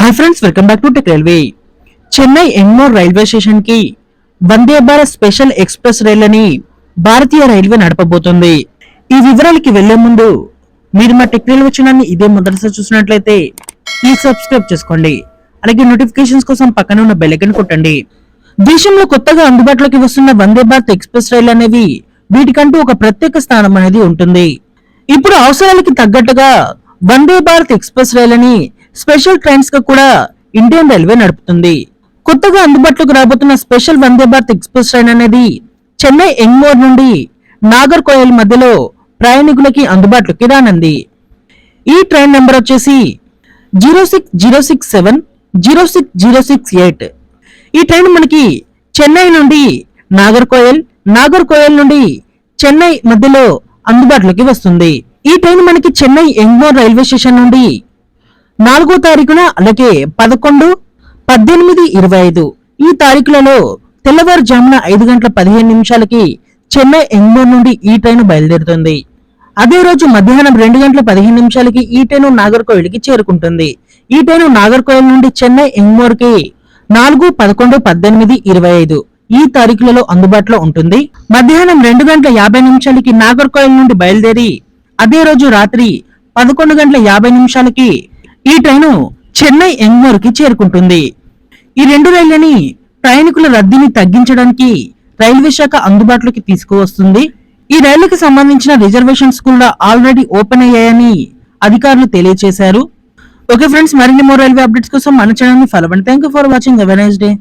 Hi friends, welcome back to tech railway. Chennai Egmore railway station కి Vande Bharat special express రైళ్లని భారతీయ railway నడపబోతుంది. ఈ వివరాలకి వెళ్లే ముందు మీరు మా టెక్ రైల్వే ఛానల్ ని ఇదే మొదటిసారి చూసినట్లయితే ప్లీజ్ సబ్స్క్రైబ్ చేసుకోండి. అలాగే నోటిఫికేషన్స్ కోసం పక్కన ఉన్న బెల్ ఐకాన్ కొట్టండి. దేశంలో కొత్తగా అందుబాటులోకి వస్తున్న వందే భారత్ ఎక్స్ప్రెస్ రైళ్లు అనేవి వీటికంటూ ఒక ప్రత్యేక స్థానం అనేది ఉంటుంది. ఇప్పుడు అవసరాలకి తగ్గట్టుగా Vande Bharat express రైళ్లని special trains గా కూడా ఇండియన్ రైల్వే నడుపుతుంది. కొత్తగా అందుబాటులోకి రాబోతున్న special Vande Bharat express train అనేది చెన్నై ఎగ్మోర్ నుండి నాగర్కోయిల్ మధ్యలో ప్రయాణికులకి అందుబాటులోకి రానుంది. ఈ ట్రైన్ నెంబర్ వచ్చేసి 06067 06068. ఈ ట్రైన్ మనకి చెన్నై నుండి నాగర్కోయిల్ నుండి చెన్నై మధ్యలో అందుబాటులోకి వస్తుంది. ఈ ట్రైన్ మనకి చెన్నై ఎగ్మోర్ రైల్వే స్టేషన్ నుండి 4వ తారీఖున అలాగే 11, 18, 25 ఈ తారీఖులలో తెల్లవారుజామున 5:15 చెన్నై ఎగ్మోర్ నుండి ఈ ట్రైన్ బయలుదేరుతుంది. అదే రోజు మధ్యాహ్నం 2:15 ఈ ట్రైన్ నాగర్కోయిల్కి చేరుకుంటుంది. ఈ ట్రైన్ నాగర్కోయిల్ నుండి చెన్నై ఎగ్మోర్ కి 4, 11, 18, 25 ఈ తారీఖులలో అందుబాటులో ఉంటుంది. మధ్యాహ్నం 2:50 నాగర్కోయిల్ నుండి బయలుదేరి అదే రోజు రాత్రి 11:50 ఈ ట్రైను చెన్నై ఎగ్మోర్ కి చేరుకుంటుంది. ఈ రెండు రైళ్లని ప్రయాణికుల రద్దీని తగ్గించడానికి రైల్వే శాఖ అందుబాటులోకి తీసుకువస్తుంది. ఈ రైళ్లకు సంబంధించిన రిజర్వేషన్స్ కూడా ఆల్రెడీ ఓపెన్ అయ్యాయని అధికారులు తెలియజేశారు. ఓకే ఫ్రెండ్స్, మరిన్ని మోర్ రైల్వే అప్డేట్స్ కోసం మన ఛానల్ ని ఫాలో అవ్వండి. Thank you for watching. Have a nice day.